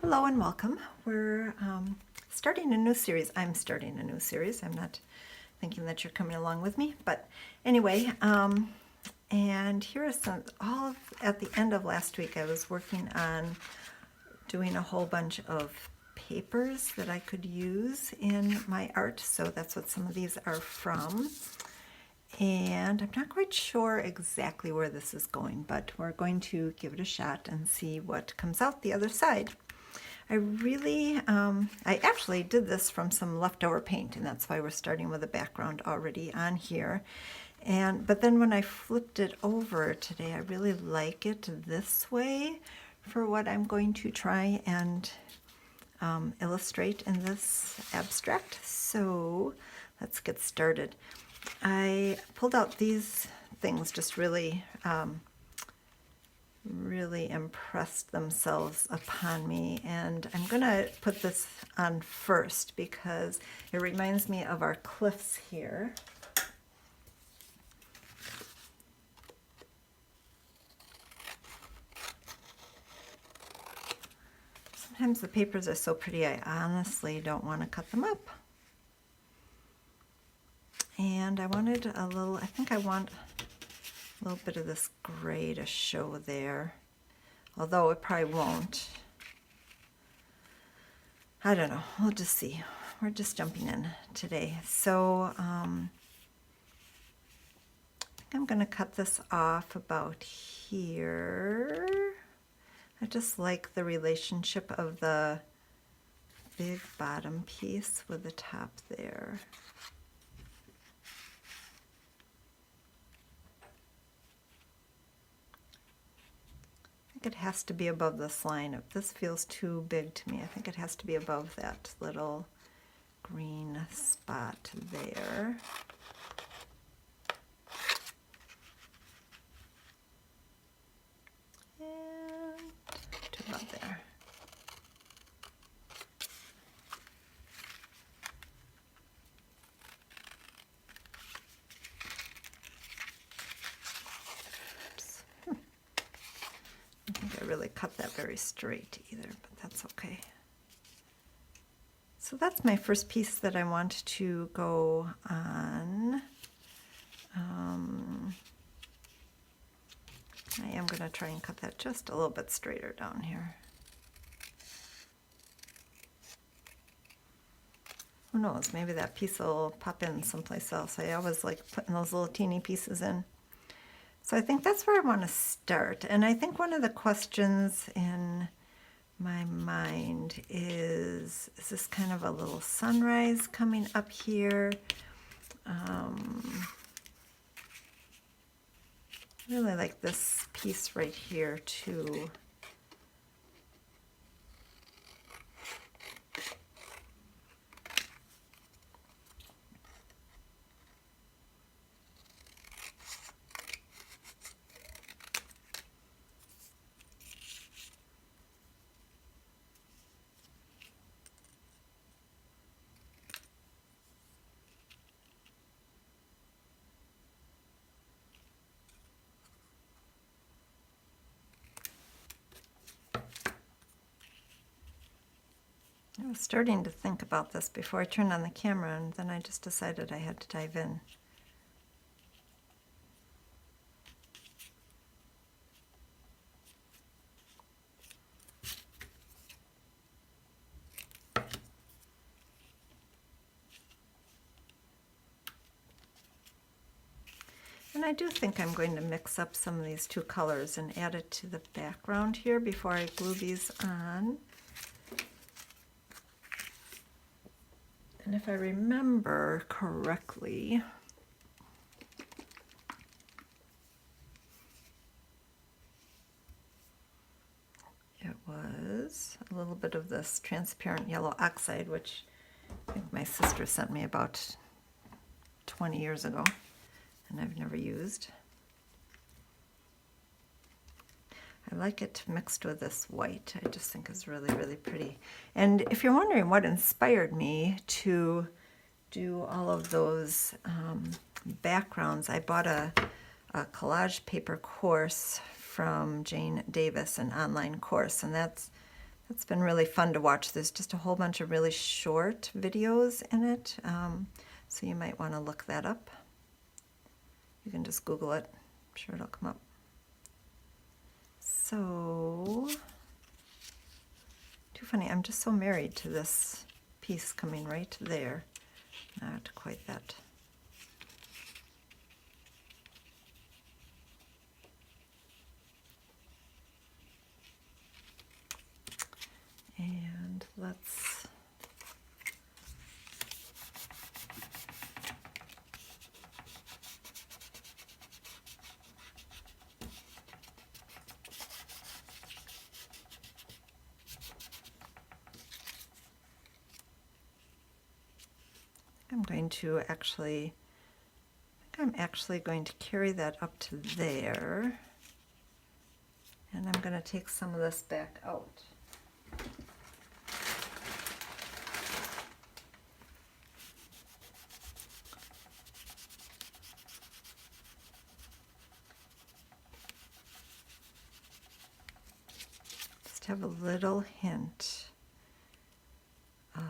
Hello and welcome. We're starting a new series. I'm starting a new series. I'm not thinking that you're coming along with me, but anyway, and here are at the end of last week, I was working on doing a whole bunch of papers that I could use in my art. So that's what some of these are from. And I'm not quite sure exactly where this is going, but we're going to give it a shot and see what comes out the other side. I actually did this from some leftover paint, and that's why we're starting with a background already on here. But then when I flipped it over today, I really like it this way for what I'm going to try and illustrate in this abstract. So let's get started. I pulled out these things, just really impressed themselves upon me, and I'm gonna put this on first because it reminds me of our cliffs here. Sometimes the papers are so pretty I honestly don't want to cut them up. And I wanted I think I want a little bit of this gray to show there, although it probably won't. I don't know, we'll just see. We're just jumping in today. So I think I'm gonna cut this off about here. I just like the relationship of the big bottom piece with the top there. It has to be above this line. If this feels too big to me, I think it has to be above that little green spot there. And to about there. I really cut that very straight either, but that's okay. So that's my first piece that I want to go on. I am going to try and cut that just a little bit straighter down here. Who knows, maybe that piece will pop in someplace else. I always like putting those little teeny pieces in. So I think that's where I want to start. And I think one of the questions in my mind is this kind of a little sunrise coming up here? I really like this piece right here too. I was starting to think about this before I turned on the camera, and then I just decided I had to dive in. And I do think I'm going to mix up some of these two colors and add it to the background here before I glue these on. And if I remember correctly, it was a little bit of this transparent yellow oxide, which I think my sister sent me about 20 years ago, and I've never used. I like it mixed with this white. I just think it's really, really pretty. And if you're wondering what inspired me to do all of those backgrounds, I bought a collage paper course from Jane Davis, an online course, and that's It's been really fun to watch. There's just a whole bunch of really short videos in it, so you might want to look that up. You can just Google it. I'm sure it'll come up. So, too funny, I'm just so married to this piece coming right there. Not quite that. And let's I'm actually going to carry that up to there, and I'm going to take some of this back out. Just have a little hint of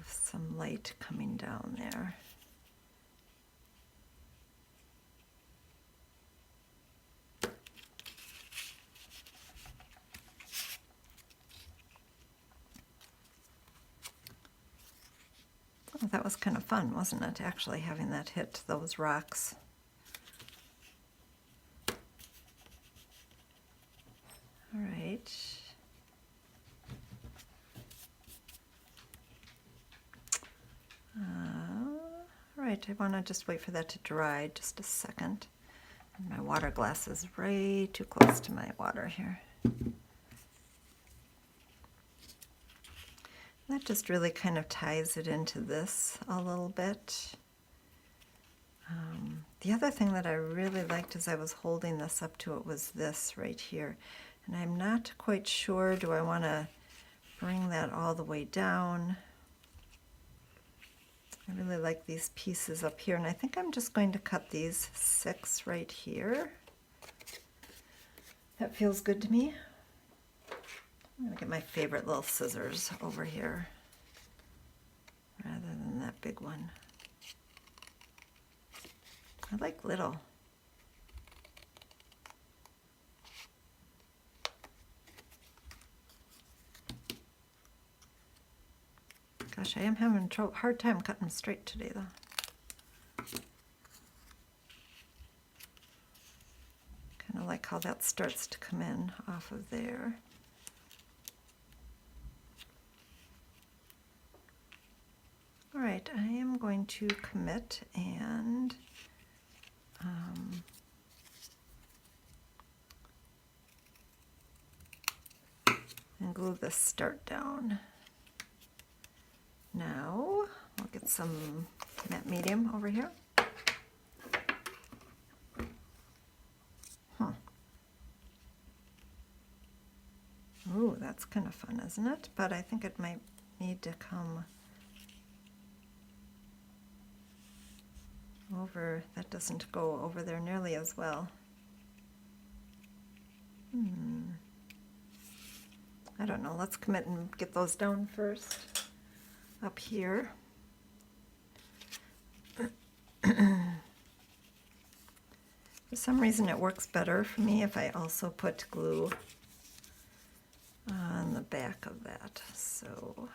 some light coming down there. Oh, that was kind of fun, wasn't it, actually having that hit those rocks. All right. All right, I want to just wait for that to dry just a second. And my water glass is way too close to my water here. That just really kind of ties it into this a little bit. The other thing that I really liked as I was holding this up to it was this right here. And I'm not quite sure, do I want to bring that all the way down? I really like these pieces up here, and I think I'm just going to cut these 6 right here. That feels good to me. I'm going to get my favorite little scissors over here rather than that big one. I like little. Gosh, I am having a hard time cutting them straight today, though. Kind of like how that starts to come in off of there. All right, I am going to commit and glue this start down. Now, I'll get some matte medium over here. Ooh, that's kind of fun, isn't it? But I think it might need to come over. That doesn't go over there nearly as well. I don't know. Let's commit and get those down first. Up here. For some reason it works better for me if I also put glue on the back of that. So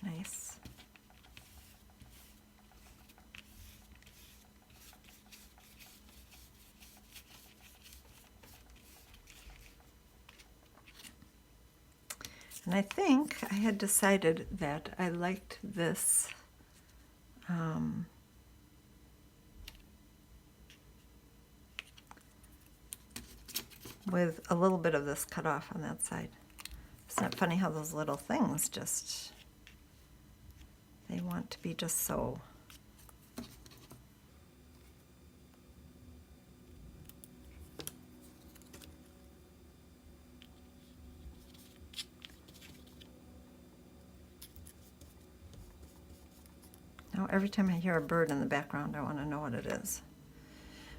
nice. And I think I had decided that I liked this with a little bit of this cut off on that side. Isn't it funny how those little things just, they want to be just so. every time I hear a bird in the background, I want to know what it is.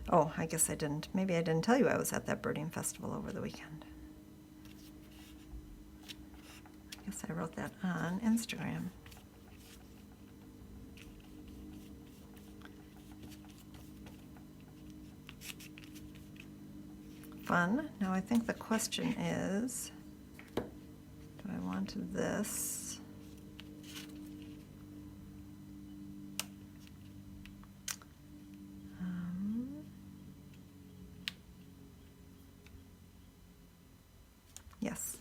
Oh, I guess I didn't. Maybe I didn't tell you I was at that birding festival over the weekend. I guess I wrote that on Instagram. Fun. Now I think the question is, do I want this? Yes.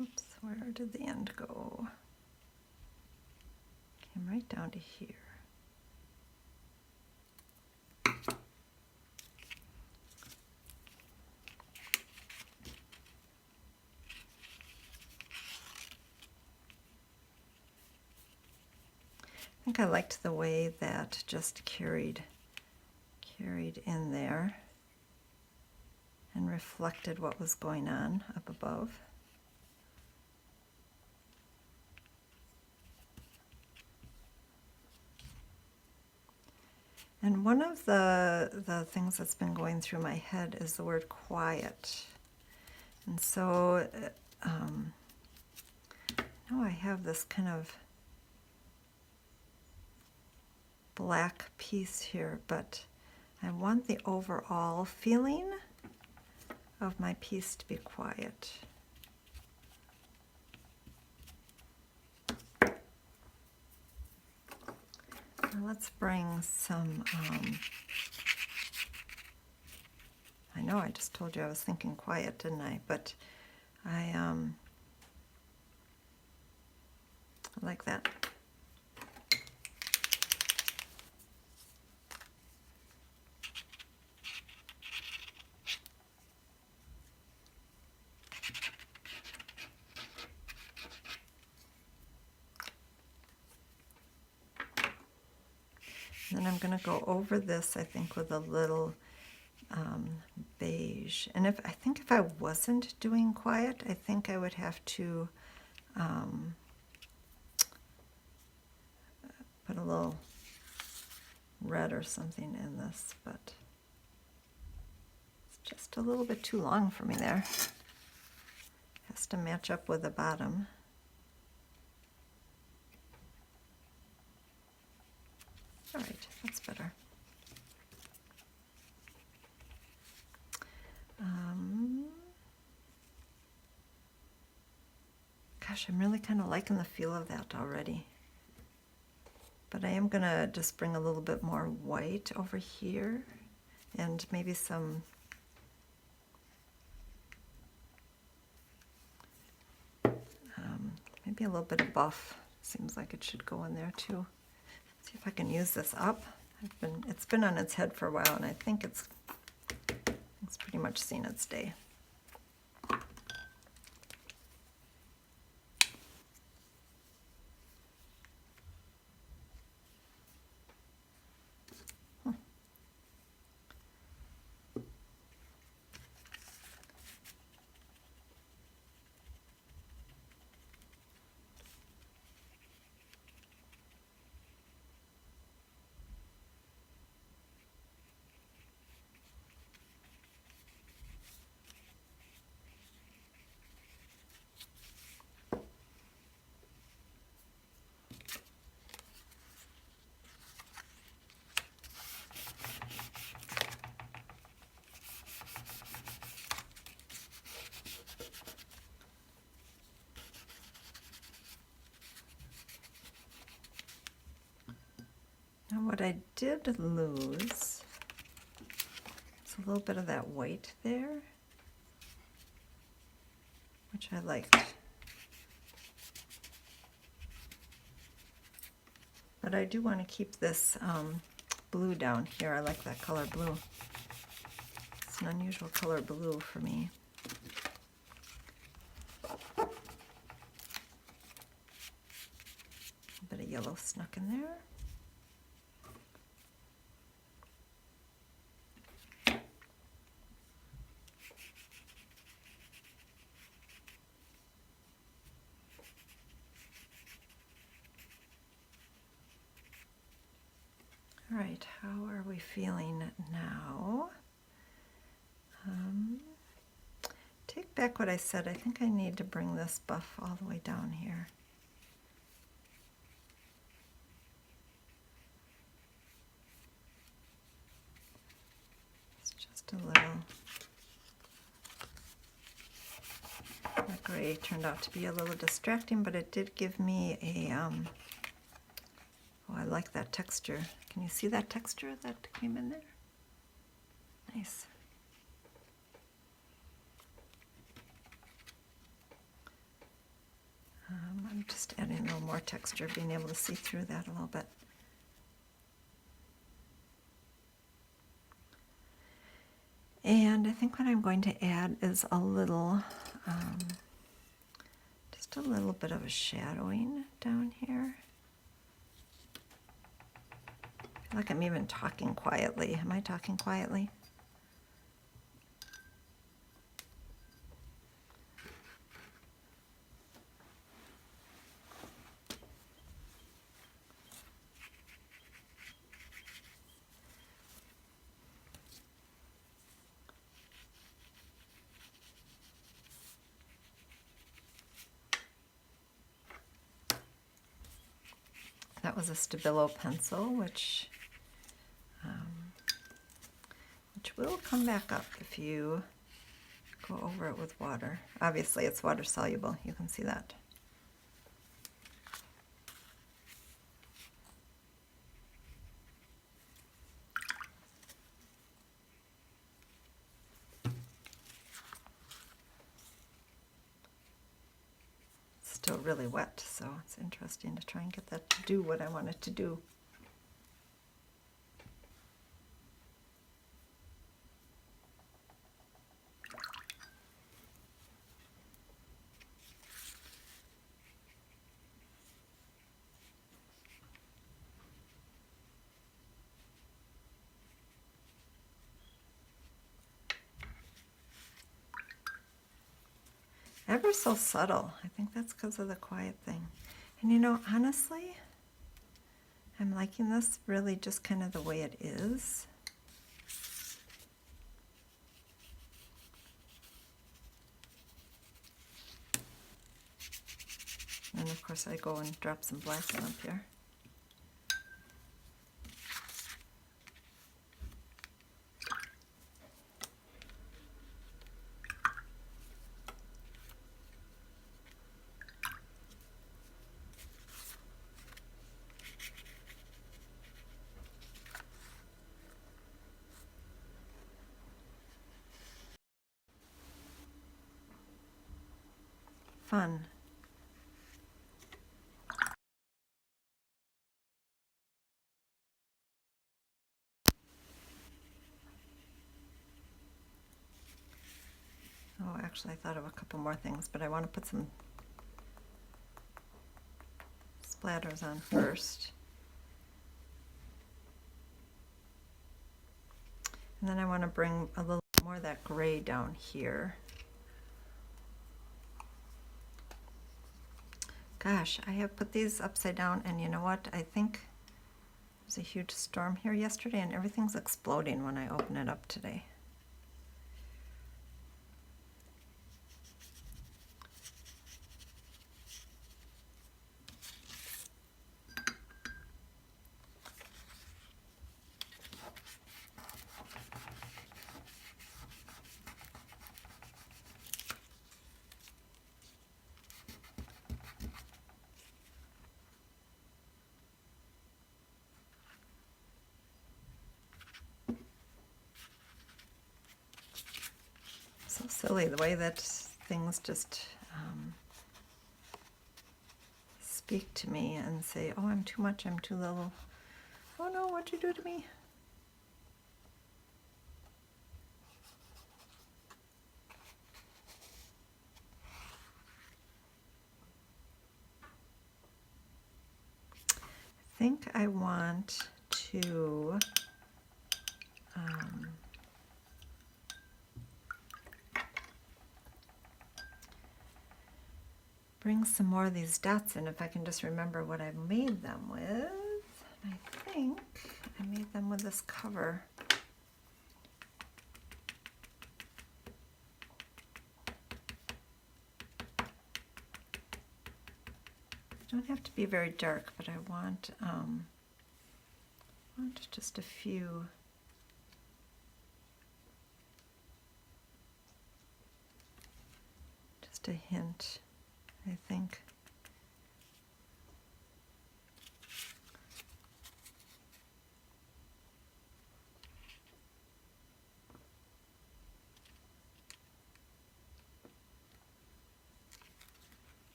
Oops, where did the end go? Came right down to here. I think I liked the way that just carried in there and reflected what was going on up above. And one of the things that's been going through my head is the word quiet. And so now I have this kind of black piece here, but I want the overall feeling of my piece to be quiet. Now let's bring some, I know I just told you I was thinking quiet, didn't I? But I like that. Then I'm going to go over this, I think, with a little beige. And I think if I wasn't doing quiet, I think I would have to put a little red or something in this, but it's just a little bit too long for me there. Has to match up with the bottom. All right, that's better. Gosh, I'm really kind of liking the feel of that already. But I am going to just bring a little bit more white over here and maybe some maybe a little bit of buff. Seems like it should go in there too. See if I can use this up. It's been on its head for a while, and I think it's pretty much seen its day. Now what I did lose is a little bit of that white there, which I liked. But I do want to keep this blue down here. I like that color blue. It's an unusual color blue for me. A bit of yellow snuck in there. All right, how are we feeling now? Take back what I said. I think I need to bring this buff all the way down here. It's just a little. That gray turned out to be a little distracting, but it did give me a, oh, I like that texture. Can you see that texture that came in there? Nice. I'm just adding a little more texture, being able to see through that a little bit. And I think what I'm going to add is a little, just a little bit of a shadowing down here. I feel like I'm even talking quietly. Am I talking quietly? That was a Stabilo pencil, which will come back up if you go over it with water. Obviously, it's water soluble. You can see that. It's still really wet, so it's interesting to try and get that to do what I want it to do. Ever so subtle. I think that's because of the quiet thing. And you know, honestly, I'm liking this really just kind of the way it is. And of course I go and drop some black in up here. Fun. Oh, actually I thought of a couple more things, but I want to put some splatters on first. And then I want to bring a little more of that gray down here. Gosh, I have put these upside down, and you know what? I think there's a huge storm here yesterday, and everything's exploding when I open it up today. So silly the way that things just speak to me and say, oh, I'm too much, I'm too little. Oh no, what'd you do to me? I think I want to bring some more of these dots in if I can just remember what I made them with. I think I made with this cover. Don't have to be very dark, but I want just a few. Just a hint, I think.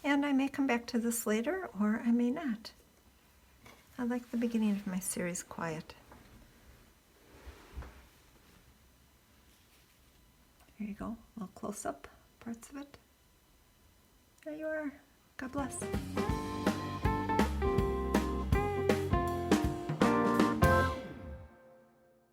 And I may come back to this later, or I may not. I like the beginning of my series quiet. Here you go, a little close-up parts of it. There you are. God bless.